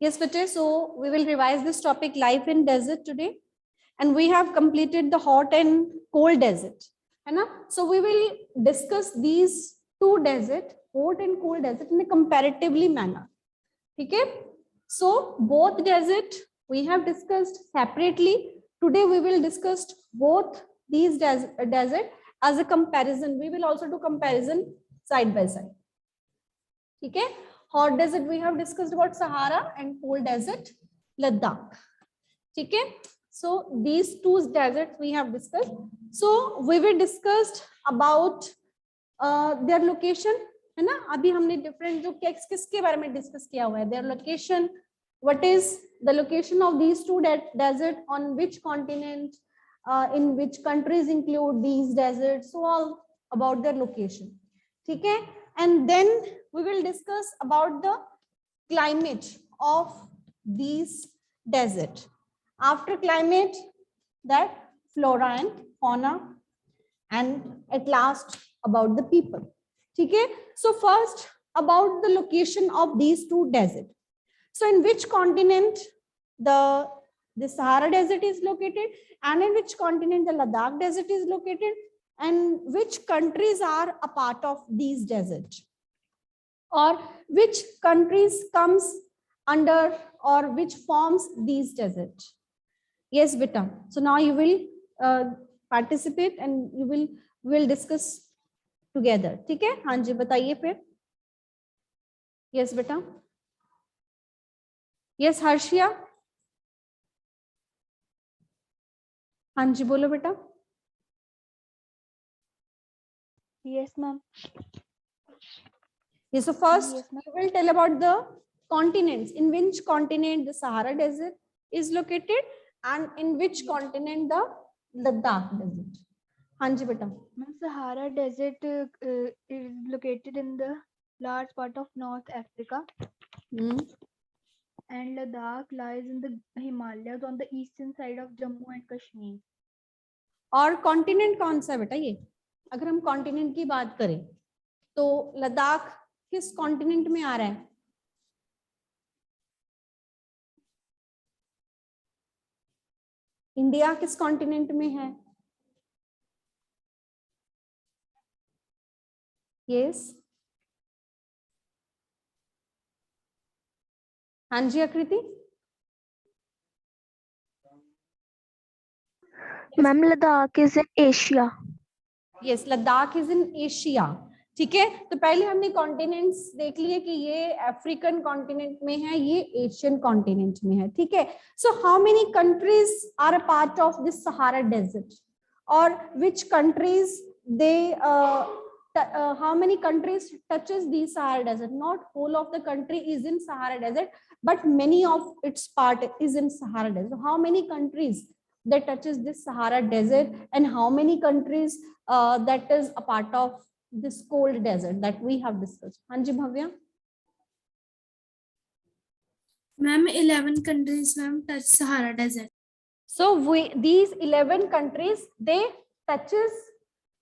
Yes, Vijay. So we will revise this topic, life in desert, today, and we have completed the hot and cold desert. है ना? So we will discuss these two desert, hot and cold desert, in a comparatively manner. Okay? So both desert we have discussed separately. Today we will discuss both these desert as a comparison. We will also do comparison side by side. Okay? Hot desert we have discussed about Sahara, and cold desert Ladakh. Okay? So these two deserts we have discussed. So we will discussed about their location, है ना? अभी हमने different जो किसके बारे में discuss किया हुआ है, their location, what is the location of these two desert, on which continent, in which countries include these deserts, so all about their location. ठीक है? And then we will discuss about the climate of these desert. After climate, that flora and fauna, and at last about the people. Okay? So first about the location of these two deserts. So in which continent the Sahara desert is located, and in which continent the Ladakh desert is located, and which countries are a part of these deserts, or which countries comes under or which forms these deserts. Yes, beta. So now you will participate and you will discuss together. ठीक है? हाँ जी, बताइए फिर. Yes, beta. Yes, हर्षिया. हाँ जी, बोलो बेटा. Yes, ma'am. Yes, so first Yes, ma'am. we will tell about the continents. In which continent the Sahara desert is located, and in which continent the Ladakh desert. हाँ जी बेटा. Ma'am, Sahara Desert is located in the large part of North Africa, and Ladakh lies in the Himalayas on the eastern side of Jammu and Kashmir. और continent कौन सा है बेटा? ये अगर हम कॉन्टिनेंट की बात करें तो लद्दाख किस कॉन्टिनेंट में आ रहा है? इंडिया किस कॉन्टिनेंट में है? यस. हाँ जी आकृति. Ma'am, Ladakh is in Asia. Yes, Ladakh is in Asia. ठीक है, तो पहले हमने कॉन्टिनेंट्स देख लिए कि ये अफ्रीकन कॉन्टिनेंट में है, ये एशियन कॉन्टिनेंट में है. ठीक है, so how many countries are a part of this Sahara desert, और which countries they how many countries touches the Sahara desert? Not whole of the country is in Sahara desert, but many of its part is in Sahara desert. So how many countries that touches this Sahara desert, and how many countries that is a part of this cold desert that we have discussed? Hanji Bhavya. Ma'am, 11 countries, ma'am, touch Sahara desert. So these 11 countries, they touches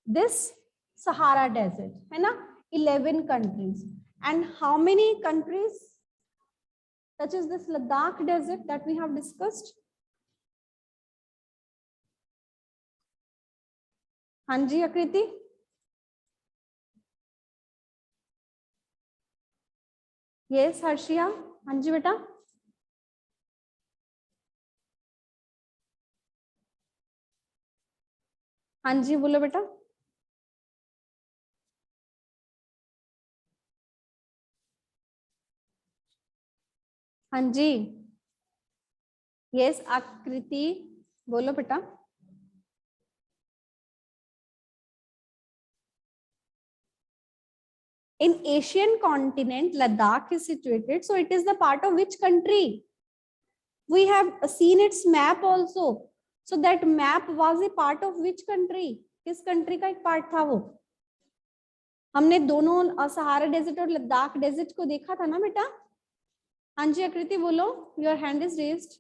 this Sahara desert, है ना? 11 countries. And how many countries touches this Ladakh desert that we have discussed? Hanji Akriti. Yes, Harshia. Hanji beta. Hanji बोलो बेटा. Hanji. Yes, Akriti बोलो बेटा. In Asian continent, Ladakh is situated. So it is the part of which country? We have seen its map also. So that map was a part of which country? किस country का एक part था वो? हमने दोनों सहारा desert और Ladakh desert को देखा था ना बेटा? हाँ जी आकृति बोलो. Your hand is raised.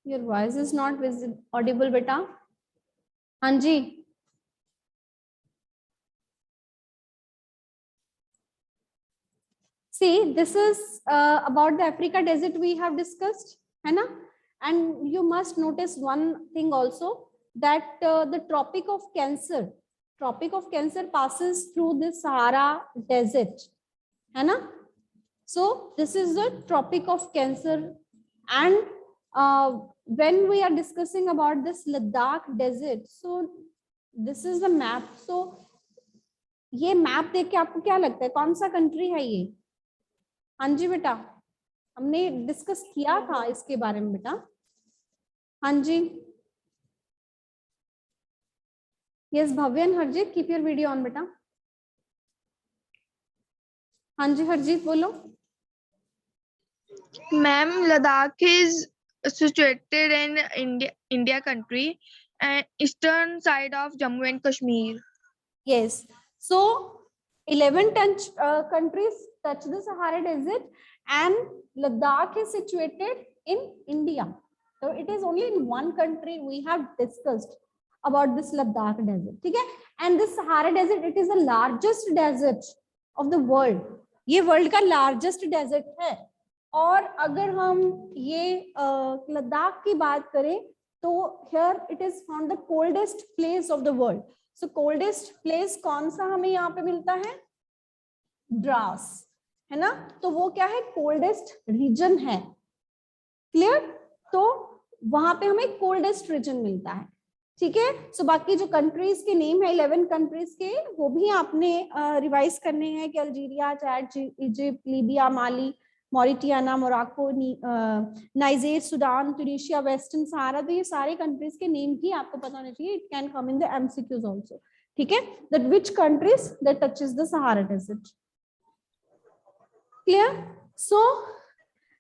Your voice is not visible, audible बेटा. हाँ जी. See, this is about the Africa desert we have discussed, है ना? And you must notice one thing also, that the Tropic of Cancer passes through the Sahara desert, है ना? So this is the Tropic of Cancer, and when we are discussing about this Ladakh desert, so this is the map. So ये map देख के आपको क्या लगता है, कौन सा कंट्री है ये? हाँ जी बेटा, हमने डिस्कस किया था इसके बारे में बेटा. हाँ जी, yes Bhavyan. Harjeet, keep your video on बेटा. हाँ जी हरजीत बोलो. Ma'am, Ladakh is situated in India country and eastern side of Jammu and Kashmir. Yes. So 11 countries touch the Sahara Desert, and Ladakh is situated in India. So it is only in one country we have discussed about this Ladakh Desert. ठीक है? And this Sahara Desert, it is the largest desert of the world. ये world का largest desert है. और अगर हम ये लद्दाख की बात करें तो here it is found the coldest place of the world. So coldest place कौन सा हमें यहाँ पे मिलता है? द्रास, है ना? तो वो क्या है? कोल्डेस्ट रीजन है. क्लियर? तो वहां पे हमें कोल्डेस्ट रीजन मिलता है. ठीक है? सो बाकी जो कंट्रीज के नेम है 11 कंट्रीज के, वो भी आपने रिवाइज करने हैं कि Algeria, Chad, Egypt, Libya, Mali, Mauritania, Morocco, Niger, Sudan, Tunisia, Western Sahara. तो ये सारे कंट्रीज के नेम भी आपको पता होना चाहिए. It can come in the MCQs also. ठीक है? That which countries that touches the Sahara desert. Clear? So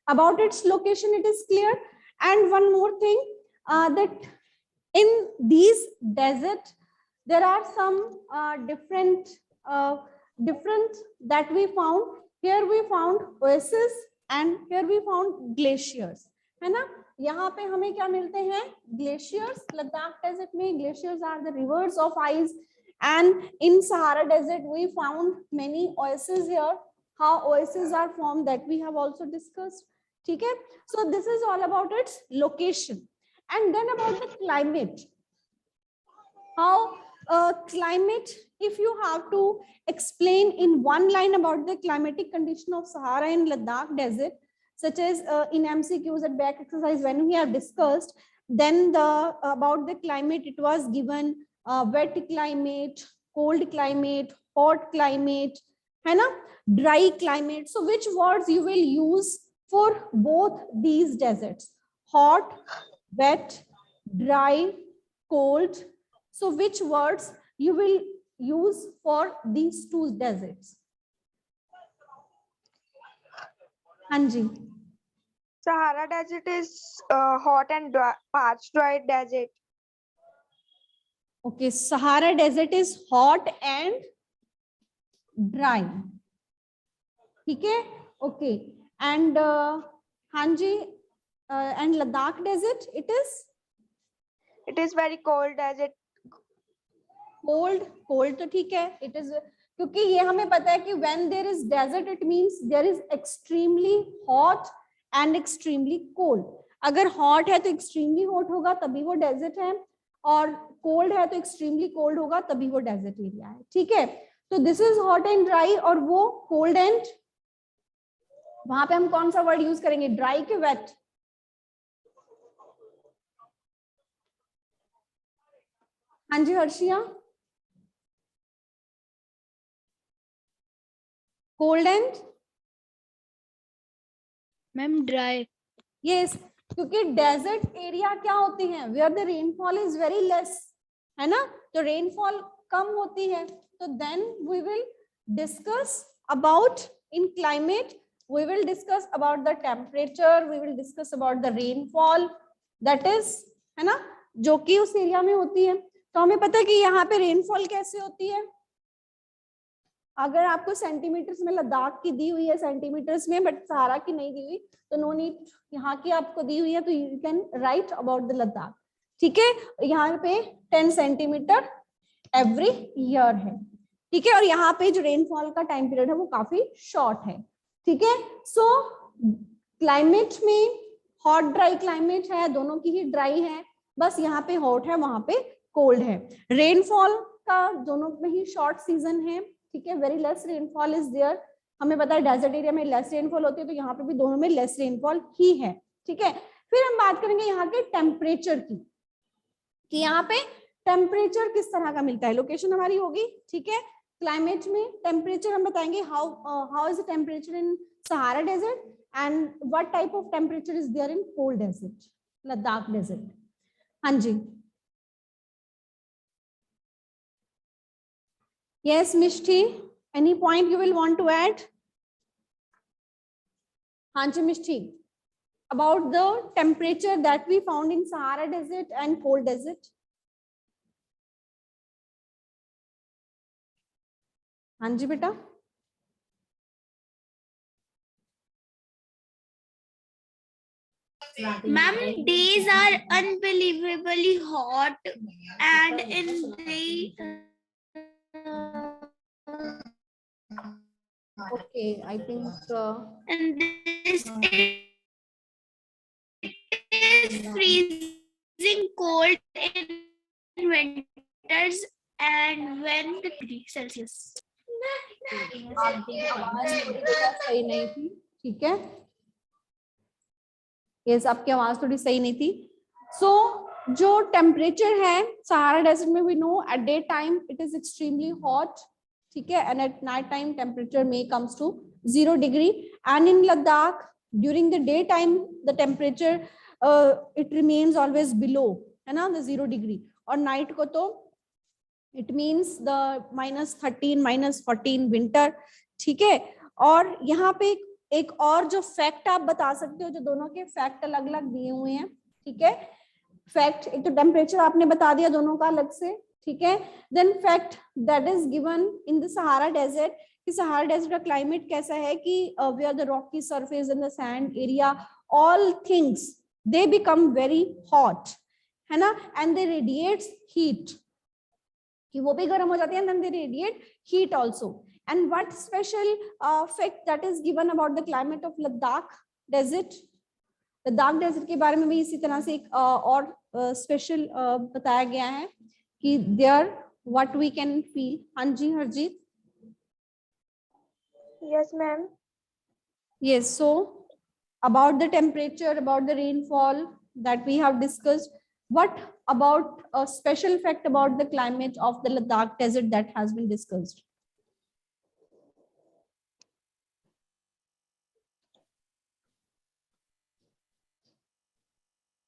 about its location it is clear. And one more thing, that in these desert there are some different that we found. Here we found oases and here we found glaciers, है ना? यहाँ पे हमें क्या मिलते हैं? Glaciers. Ladakh desert में glaciers are the rivers of ice, and in Sahara desert we found many oases here. How oases are formed, that we have also discussed. ठीक है? So this is all about its location. And then about the climate. How climate, if you have to explain in one line about the climatic condition of Sahara and Ladakh desert, such as in MCQs at back exercise when we have discussed, then about the climate it was given wet climate, cold climate, hot climate, है ना? Dry climate. So which words you will use for both these deserts? Hot, wet, dry, cold. So which words you will use for these two deserts? Anji. Sahara desert is hot and dry, parched dry desert. Okay, Sahara desert is hot and dry. ठीक है? Okay. And Hanji, and Ladakh desert, it is very cold desert. cold तो ठीक है. It is, क्योंकि ये हमें पता है कि when there is desert it means there is extremely hot and extremely cold. अगर hot है तो extremely hot होगा तभी वो desert है, और cold है तो extremely cold होगा तभी वो desert area है. ठीक है? तो this is hot and dry, और वो cold and, वहां पे हम कौन सा वर्ड यूज करेंगे? ड्राई के वेट? हाँ जी Harshiya. Cold and? Ma'am dry. Yes, क्योंकि डेजर्ट एरिया क्या होती है? Where the rainfall is very less, है ना? तो रेनफॉल कम होती है. तो then we will discuss about in climate, we will discuss about the temperature, we will discuss about the rainfall, that is, है ना, जो कि उस एरिया में होती है. तो हमें पता है कि यहाँ पे रेनफॉल कैसे होती है. अगर आपको सेंटीमीटर्स में लद्दाख की दी हुई है सेंटीमीटर्स में, बट सहारा की नहीं दी हुई, तो नो नीड. यहाँ की आपको दी हुई है तो you can write about the Ladakh. ठीक है? यहाँ पे 10 सेंटीमीटर एवरी ईयर है. ठीक है? और यहाँ पे जो रेनफॉल का टाइम पीरियड है वो काफी शॉर्ट है. ठीक है। सो क्लाइमेट में हॉट ड्राई क्लाइमेट है, दोनों की ही ड्राई है, बस यहाँ पे हॉट है वहां पे कोल्ड है। रेनफॉल का दोनों में ही शॉर्ट सीजन है, ठीक है, very less rainfall is there. हमें पता है डेजर्ट एरिया में लेस रेनफॉल होती है, तो यहाँ पे भी दोनों में लेस रेनफॉल ही है, ठीक है। फिर हम बात करेंगे यहाँ के टेम्परेचर की, कि यहाँ पे टेम्परेचर किस तरह का मिलता है, लोकेशन हमारी होगी, ठीक है। क्लाइमेट में टेम्परेचर हम बताएंगे, how is the temperature in Sahara desert and what type of temperature is there in cold desert, Ladakh desert. हाँ जी, yes Mishti, any point you will want to add? हाँ जी Mishti, about the temperature that we found in Sahara desert and cold desert. हाँ जी बेटा, Ma'am, days are unbelievably hot, and in the okay, I think and this it is freezing cold in winters and when degree Celsius. आपकी आवाज थोड़ी बेटा सही नहीं थी, ठीक है। यस, आपकी आवाज थोड़ी सही नहीं थी। सो जो टेम्परेचर है सहारा डेजर्ट में, we know at day time it is extremely hot, ठीक है, and at night time temperature में comes to 0 degree, and in Ladakh during the day time the temperature it remains always below, है ना, the 0 degree, और night को तो it means the -13 -14 winter, ठीक है। और यहाँ पे एक और जो फैक्ट आप बता सकते हो, जो दोनों के फैक्ट अलग अलग दिए हुए हैं, ठीक है। फैक्ट, एक तो टेम्परेचर आपने बता दिया दोनों का अलग से, ठीक है। Then fact that is given in the Sahara desert, कि सहारा डेजर्ट का क्लाइमेट कैसा है कि where the rocky surface and the sand area, all things they become very hot, है ना, एंड दे रेडिएट्स हीट, कि वो भी गर्म हो जाती है, and then they radiate heat also. And what special fact that is given about the climate of Ladakh desert? Ladakh desert के बारे में भी इसी तरह से एक और स्पेशल बताया गया है कि there what we can feel. हाँ जी Harjeet. Yes, ma'am. Yes, so about the temperature, about the rainfall that we have discussed, what about a special fact about the climate of the Ladakh desert that has been discussed?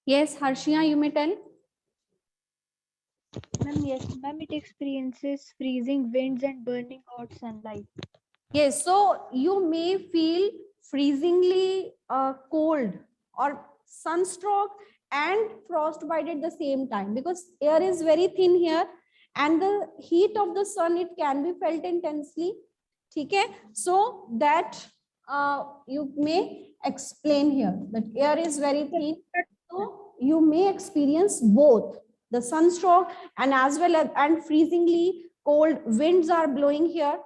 Yes, Harshia, you may tell. Ma'am, yes, ma'am, it experiences freezing winds and burning hot sunlight. Yes, so you may feel freezingly cold or sunstroke and frostbite at the same time, because air is very thin here and the heat of the sun, it can be felt intensely, okay? So that you may explain here that air is very thin, so you may experience both the sunstroke and as well as and freezingly cold winds are blowing here.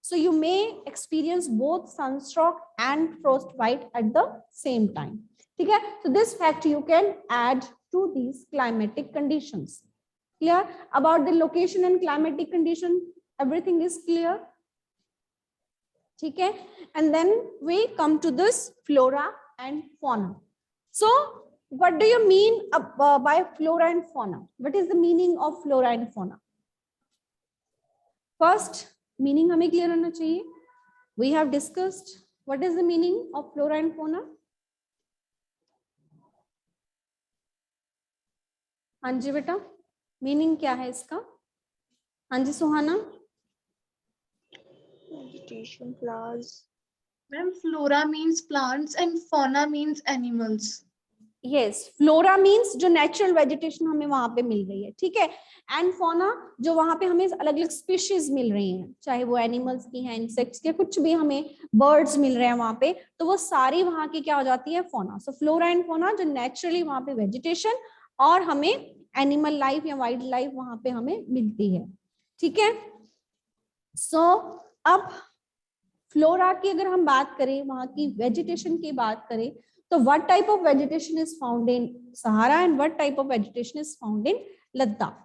So you may experience both sunstroke and frostbite at the same time. Okay? So this fact you can add to these climatic conditions. Clear? About the location and climatic condition, everything is clear. Okay? And then we come to this flora and fauna. So what do you mean by flora and fauna? What is the meaning of flora and fauna? First, meaning हमें clear होना चाहिए. We have discussed what is the meaning of flora and fauna. हाँ जी बेटा, meaning क्या है इसका? हाँ जी सुहाना. Vegetation, flowers. Ma'am, flora means plants and fauna means animals. Yes, flora means जो natural vegetation हमें वहां पे मिल रही है, ठीक है, and fauna जो वहां पे हमें अलग अलग species मिल रही हैं, चाहे वो animals की हैं, insects के, कुछ भी हमें birds मिल रहे हैं वहां पे, तो वो सारी वहां की क्या हो जाती है, fauna. So flora and fauna जो naturally वहां पे vegetation और हमें animal life या wild life वहां पे हमें मिलती है, ठीक है. So अब फ्लोरा की अगर हम बात करें, वहां की वेजिटेशन की बात करें, तो what type of vegetation is found in Sahara and what type of vegetation is found in Ladakh?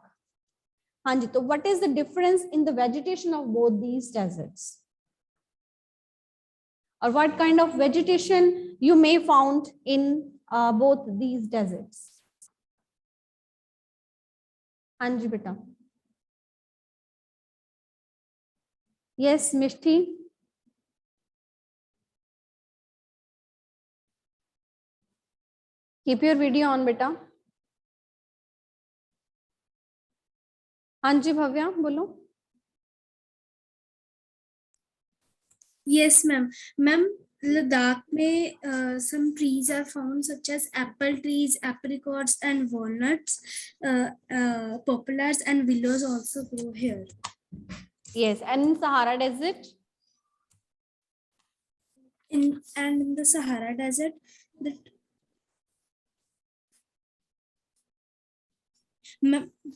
हाँ जी, तो what is the difference in the vegetation of both these deserts, or what kind of vegetation you may found in both these deserts? हाँ जी बेटा. Yes, Mishti. Keep your video on बेटा. हाँ जी भव्या बोलो. Yes, ma'am. Ma'am, Ladakh में some trees are found such as apple trees, apricots, and walnuts. Poplars and willows also grow here. Yes, and in Sahara Desert? In the Sahara Desert,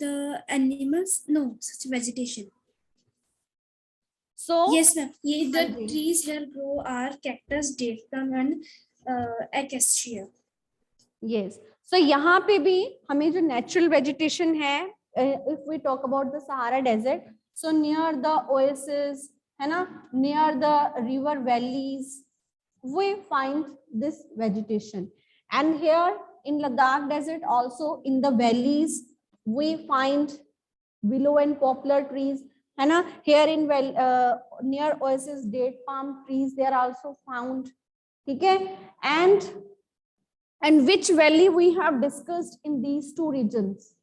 the animals, no, such vegetation. So Yes, ma'am. The ਹਾਂਜੀ. trees here grow are cactus, date palm, and acacia. yes, so यहाँ पे भी हमें जो natural vegetation है, if we talk about the Sahara Desert, so near the oasis, है ना, near the river valleys, we find this vegetation. And here in Ladakh Desert also, in the valleys, we find willow and poplar trees, है ना. Here in near oasis, date palm trees, they are also found. ठीक है. And which valley we have discussed in these two regions?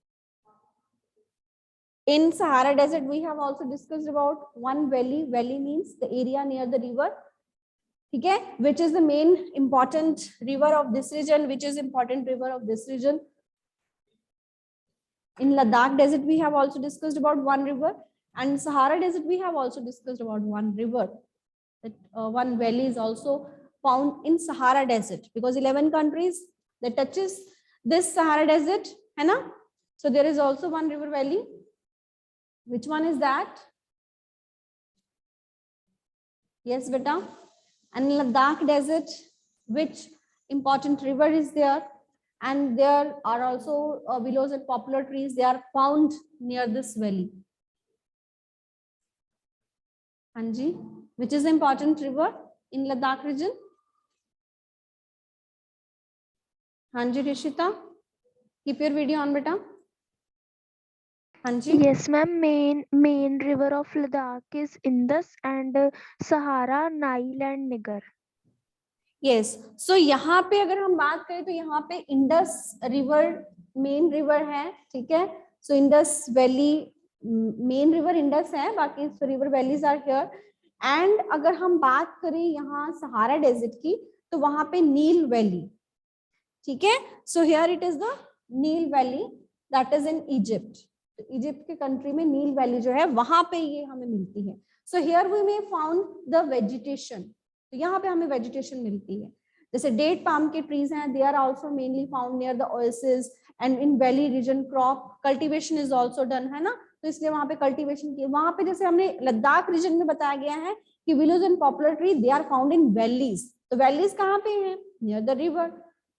In Sahara Desert, we have also discussed about one valley. Valley means the area near the river. Okay, which is the main important river of this region, which is important river of this region. In Ladakh Desert, we have also discussed about one river, and Sahara Desert, we have also discussed about one river. That one valley is also found in Sahara Desert, because 11 countries that touches this Sahara Desert, है ना? So there is also one river valley. Which one is that? Yes, beta. And Ladakh Desert, which important river is there? And there are also willows and poplar trees. They are found near this valley. Anji, which is the important river in Ladakh region? Hanji Rishita, keep your video on, beta. Hanji. Yes, ma'am. Main river of Ladakh is Indus and Sahara, Nile and Niger. Yes, so यहाँ पे अगर हम बात करें तो यहाँ पे Indus river main river है, ठीक है. So Indus valley main river Indus है, बाकी river valleys are here. And अगर हम बात करें यहाँ सहारा डेजर्ट की, तो वहां पे नील वैली, ठीक है. So here it is the Nile valley that is in Egypt. Egypt के कंट्री में नील वैली जो है वहां पे ये हमें मिलती है. So here we may found the vegetation. तो यहाँ पे हमें वेजिटेशन मिलती है. जैसे डेट पाम के ट्रीज हैं, they are also mainly found near the oasis and in valley region. Crop cultivation is also done, है ना. तो इसलिए वहां पे कल्टीवेशन की. वहां पे जैसे हमने लद्दाख रीजन में बताया गया है कि willows and poplar tree they are found in valleys. तो वैलीज कहाँ पे हैं? नियर द रिवर,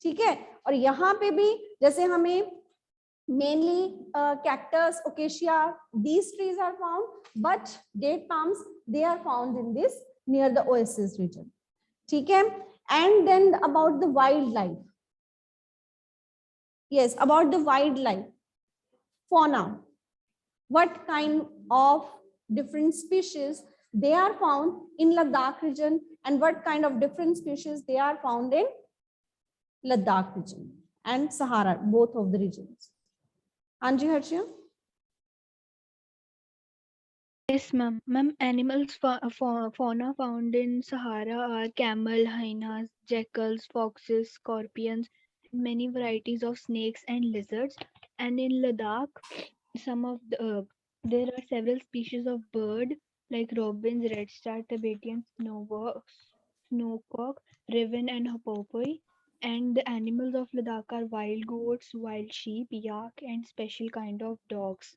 ठीक है. और यहाँ पे भी जैसे हमें mainly cactus, acacia, these trees are found, but date palms, they are found in this near the oasis region. ठीक है. And then about the wildlife. Yes, about the wildlife, fauna. What kind of different species they are found in Ladakh region, and what kind of different species they are found in Ladakh region and Sahara, both of the regions. Anji Harshia? Yes, ma'am. Ma'am, animals fauna found in Sahara are camel, hyenas, jackals, foxes, scorpions, many varieties of snakes and lizards. And in Ladakh, some of the there are several species of bird like robins, redstart, Tibetan snowcock, raven, and hoopoe. And the animals of Ladakh are wild goats, wild sheep, yak, and special kind of dogs.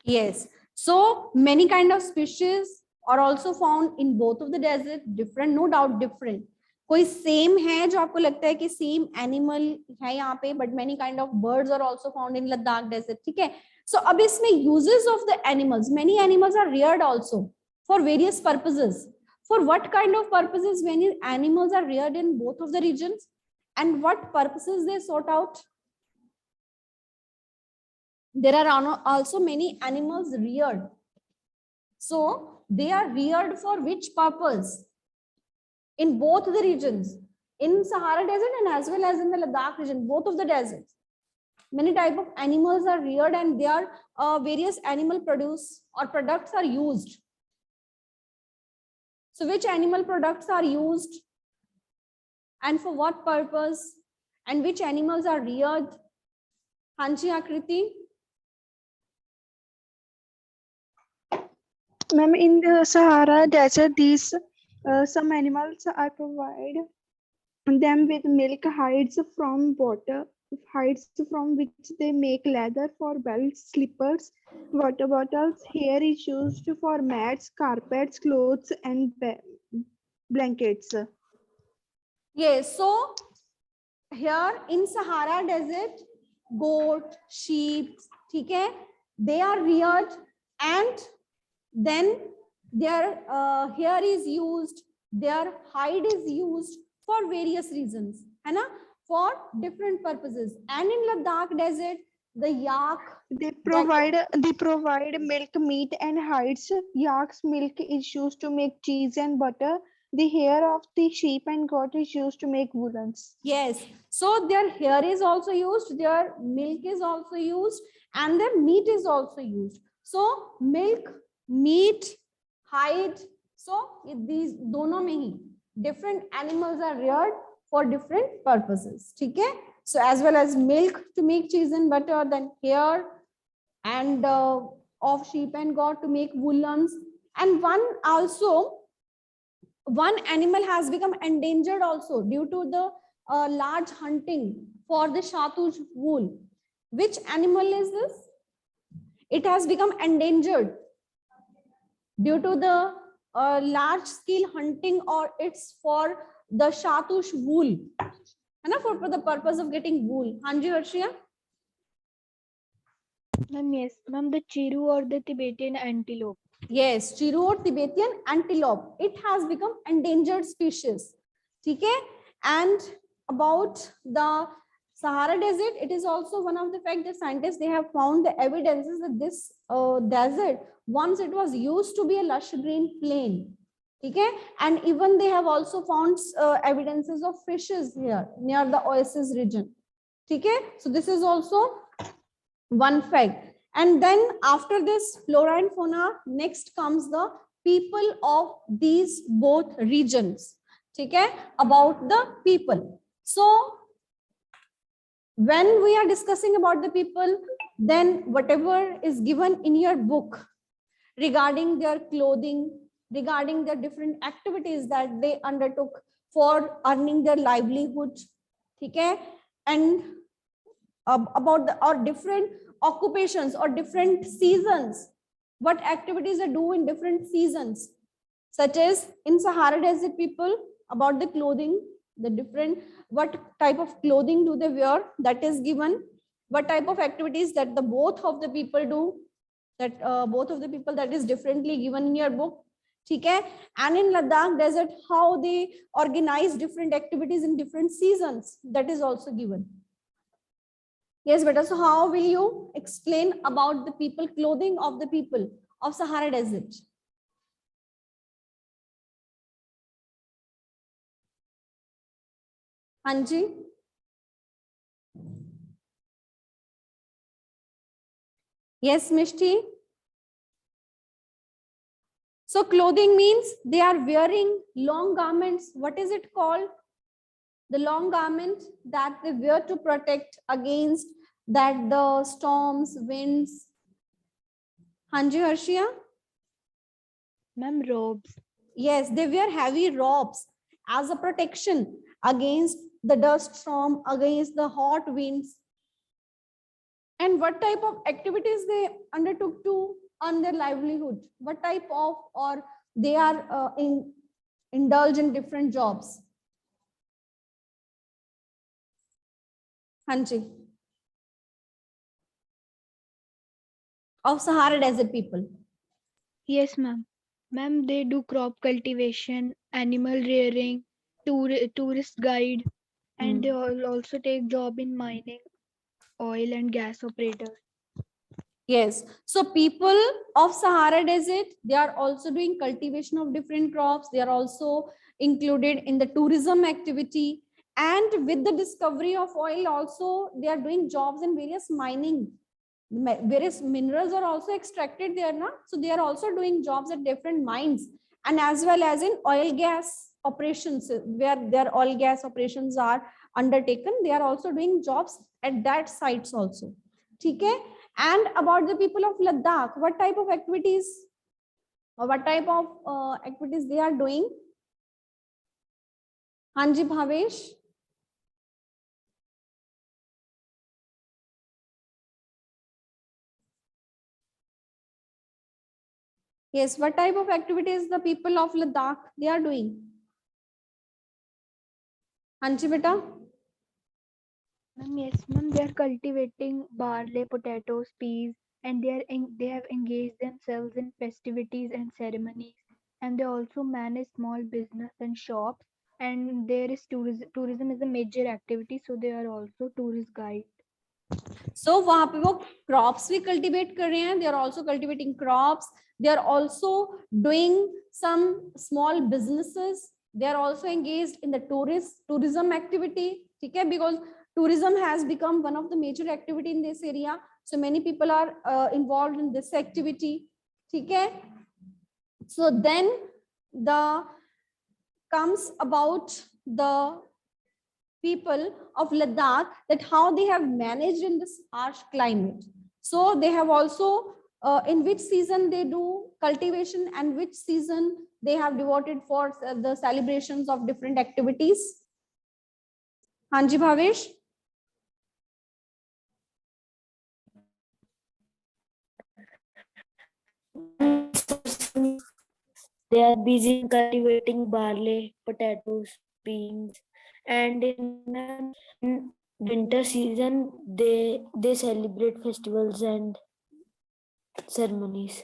Yes. So many kind of species are also found in both of the desert. Different, no doubt different. कोई same है जो आपको लगता है कि same animal है यहाँ पे, but many kind of birds are also found in Ladakh desert. ठीक है. सो अब इसमें uses of the animals, many animals are reared also for various purposes. For what kind of purposes many animals are reared in both of the regions, and what purposes they sort out? There are also many animals reared. So they are reared for which purpose in both the regions, in Sahara Desert and as well as in the Ladakh region, both of the deserts. Many type of animals are reared and their various animal produce or products are used. So which animal products are used and for what purpose, and which animals are reared? Hanji Akriti. Ma'am, in the Sahara Desert, these some animals are provided them with milk, hides from water, hides from which they make leather for belts, slippers, water bottles. Hair is used for mats, carpets, clothes, and blankets. Yes, so here in Sahara Desert, goat, sheep, okay, they are reared, and then their hair is used, their hide is used for various reasons, है ना, for different purposes. And in Ladakh Desert, the yak, they provide milk, meat, and hides. Yak's milk is used to make cheese and butter. The hair of the sheep and goat is used to make woolens. Yes, so their hair is also used, their milk is also used, and their meat is also used. So milk, meat, hide, so these दोनों में ही different animals are reared for different purposes. ठीक है? So as well as milk to make cheese and butter, then hair and of sheep and goat to make woolens, and one animal has become endangered also due to the large hunting for the Shahtush wool. Which animal is this? It has become endangered due to the large scale hunting, or it's for the Shahtush wool, and for the purpose of getting wool. Hanji Harshia? Ma'am, yes. Ma'am, the chiru or the Tibetan antelope. Yes, Chiru or Tibetan antelope. It has become endangered species. Okay? And about the Sahara Desert, it is also one of the fact that scientists, they have found the evidences that this desert, once it was used to be a lush green plain. Okay? And even they have also found evidences of fishes here near the Oasis region. Okay? So this is also one fact. And then after this flora and fauna, next comes the people of these both regions. Okay? About the people. So when we are discussing about the people, then whatever is given in your book regarding their clothing, regarding their different activities that they undertook for earning their livelihood, okay, and about the or different occupations or different seasons, what activities they do in different seasons, such as in Sahara Desert people, about the clothing, the different, what type of clothing do they wear, that is given, what type of activities that the both of the people do, that both of the people, that is differently given in your book. Okay? And in Ladakh Desert, how they organize different activities in different seasons, that is also given. Yes, beta. So how will you explain about the people, clothing of the people of Sahara Desert? Hanji? Yes, Mishti? So clothing means they are wearing long garments. What is it called? The long garment that they wear to protect against that the storms, winds. Hanji Harshia? Ma'am, robes. Yes, they wear heavy robes as a protection against the dust storm, against the hot winds. And what type of activities they undertook to earn their livelihood? What type of or they are indulge in different jobs? Hanji, of Sahara Desert people. Yes, ma'am. Ma'am, they do crop cultivation, animal rearing, tourist guide, and they all also take job in mining, oil and gas operators. Yes. So people of Sahara Desert, they are also doing cultivation of different crops. They are also included in the tourism activity. And with the discovery of oil also, they are doing jobs in various mining. Various minerals are also extracted there now. So they are also doing jobs at different mines, and as well as in oil gas operations, where their oil gas operations are undertaken. They are also doing jobs at that sites also. Okay. And about the people of Ladakh, what type of activities or what type of activities they are doing? Hanji Bhavesh. Yes, what type of activities the people of Ladakh they are doing? Hanji beta. Ma'am, yes, ma'am, they are cultivating barley, potatoes, peas, and they have engaged themselves in festivities and ceremonies, and they also manage small business and shops. And there is tourism is a major activity, so they are also tourist guide. So वहां पे वो crops भी cultivate कर रहे हैं. They are also cultivating crops. They are also doing some small businesses. They are also engaged in the tourism activity. ठीक है, because tourism has become one of the major activity in this area. So many people are involved in this activity. ठीक है. So then the comes about the people of Ladakh, that how they have managed in this harsh climate. So they have also in which season they do cultivation and which season they have devoted for the celebrations of different activities. Hanji Bhavesh. They are busy in cultivating barley, potatoes, beans, and in winter season they celebrate festivals and ceremonies.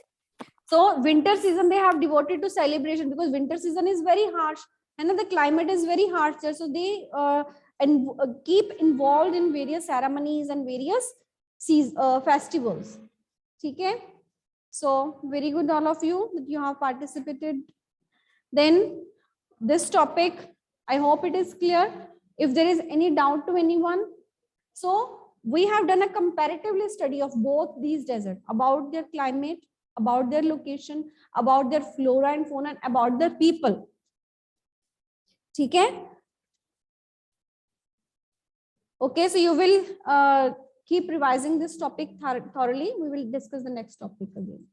So winter season they have devoted to celebration, because winter season is very harsh and the climate is very harsh there. So they keep involved in various ceremonies and various festivals. Okay. So very good all of you that you have participated. Then this topic, I hope it is clear. If there is any doubt to anyone, so we have done a comparatively study of both these deserts, about their climate, about their location, about their flora and fauna, and about their people. Okay. Okay, so you will keep revising this topic thoroughly. We will discuss the next topic again.